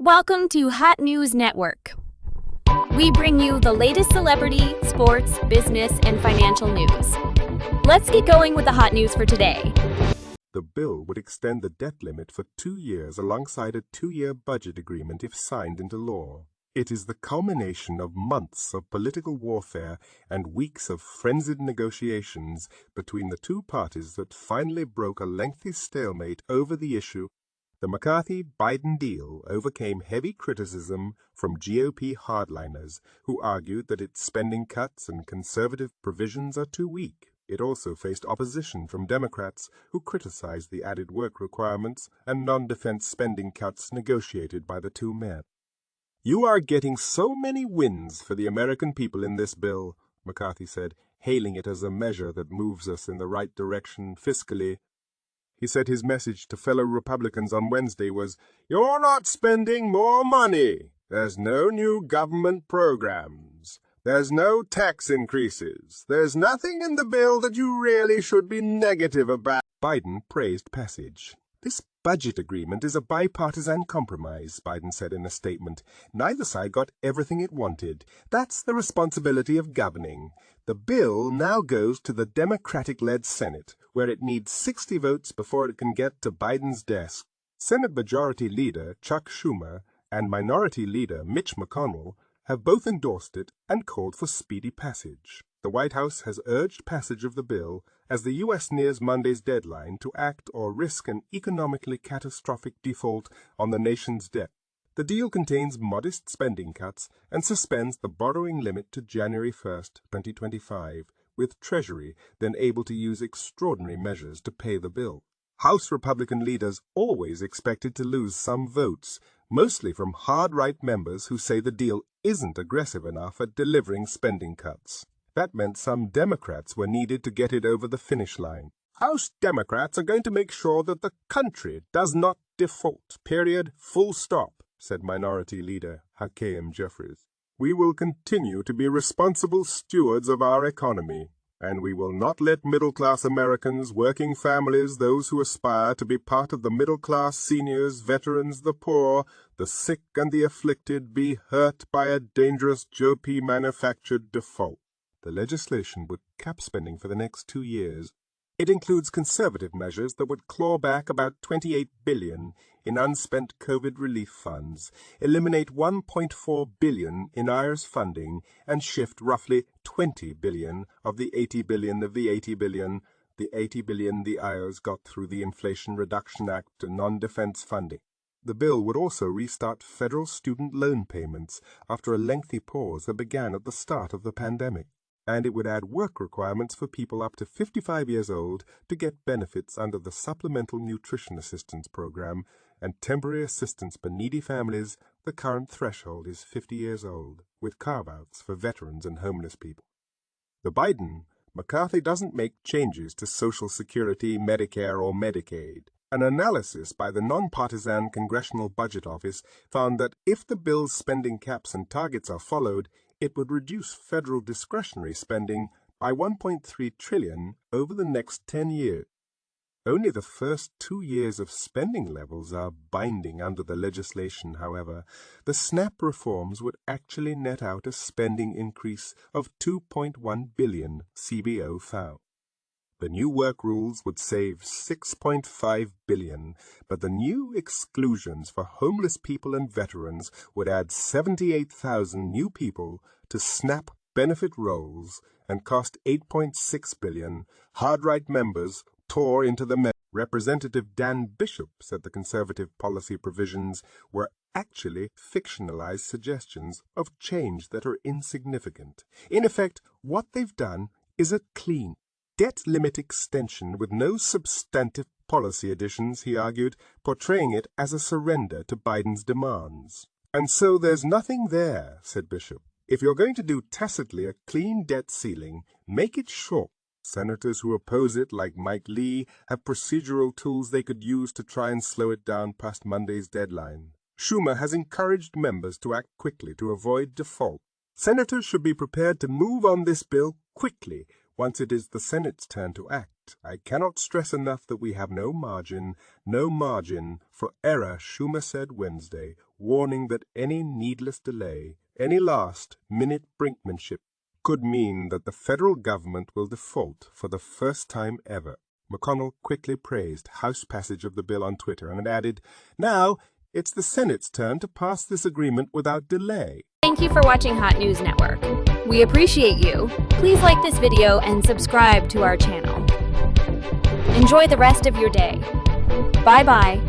Welcome to Hot News Network. We bring you the latest celebrity, sports, business, and financial news. Let's get going with the hot news for today. The bill would extend the debt limit for 2 years alongside a 2-year budget agreement if signed into law. It is the culmination of months of political warfare and weeks of frenzied negotiations between the two parties that finally broke a lengthy stalemate over the issue. The McCarthy-Biden deal overcame heavy criticism from GOP hardliners who argued that its spending cuts and conservative provisions are too weak. It also faced opposition from Democrats who criticized the added work requirements and non-defense spending cuts negotiated by the two men. "You are getting so many wins for the American people in this bill," McCarthy said, hailing it as a measure that moves us in the right direction fiscally. He said his message to fellow Republicans on Wednesday was, "You're not spending more money. There's no new government programs. There's no tax increases. There's nothing in the bill that you really should be negative about." Biden praised passage. "This budget agreement is a bipartisan compromise," Biden said in a statement. "Neither side got everything it wanted. That's the responsibility of governing. The bill now goes to the Democratic-led Senate, where it needs 60 votes before it can get to Biden's desk." Senate Majority Leader Chuck Schumer and Minority Leader Mitch McConnell have both endorsed it and called for speedy passage. The White House has urged passage of the bill as the U.S. nears Monday's deadline to act or risk an economically catastrophic default on the nation's debt. The deal contains modest spending cuts and suspends the borrowing limit to January 1, 2025, with Treasury then able to use extraordinary measures to pay the bill. House Republican leaders always expected to lose some votes, mostly from hard-right members who say the deal isn't aggressive enough at delivering spending cuts. That meant some Democrats were needed to get it over the finish line. "House Democrats are going to make sure that the country does not default, period, full stop," said Minority Leader Hakeem Jeffries. "We will continue to be responsible stewards of our economy, and we will not let middle-class Americans, working families, those who aspire to be part of the middle-class, seniors, veterans, the poor, the sick, and the afflicted be hurt by a dangerous GOP-manufactured default." The legislation would cap spending for the next 2 years. It includes conservative measures that would claw back about $28 billion in unspent COVID relief funds, eliminate $1.4 billion in IRS funding, and shift roughly $20 billion of the $80 billion the IRS got through the Inflation Reduction Act to non-defense funding. The bill would also restart federal student loan payments after a lengthy pause that began at the start of the pandemic. And it would add work requirements for people up to 55 years old to get benefits under the Supplemental Nutrition Assistance Program and temporary assistance for needy families. The current threshold is 50 years old, with carve-outs for veterans and homeless people. The Biden-McCarthy doesn't make changes to Social Security, Medicare, or Medicaid. An analysis by the nonpartisan Congressional Budget Office found that if the bill's spending caps and targets are followed, it would reduce federal discretionary spending by $1.3 trillion over the next 10 years. Only the first 2 years of spending levels are binding under the legislation, however. The SNAP reforms would actually net out a spending increase of $2.1 billion, CBO found. The new work rules would save $6.5 billion, but the new exclusions for homeless people and veterans would add 78,000 new people to SNAP benefit rolls and cost $8.6 billion. Hard-right members tore into the measure. Representative Dan Bishop said the conservative policy provisions were actually fictionalized suggestions of change that are insignificant. In effect, what they've done is a clean debt limit extension with no substantive policy additions, he argued, portraying it as a surrender to Biden's demands. "And so there's nothing there," said Bishop. "If you're going to do tacitly a clean debt ceiling, make it short. Senators who oppose it, like Mike Lee, have procedural tools they could use to try and slow it down past Monday's deadline. Schumer has encouraged members to act quickly to avoid default. Senators should be prepared to move on this bill quickly once it is the Senate's turn to act. correct. I cannot stress enough that we have no margin for error, Schumer said Wednesday, warning that any needless delay, any last-minute brinkmanship could mean that the federal government will default for the first time ever. McConnell quickly praised House passage of the bill on Twitter and added, "Now, it's the Senate's turn to pass this agreement without delay." Thank you for watching Hot News Network. We appreciate you. Please like this video and subscribe to our channel. Enjoy the rest of your day. Bye-bye.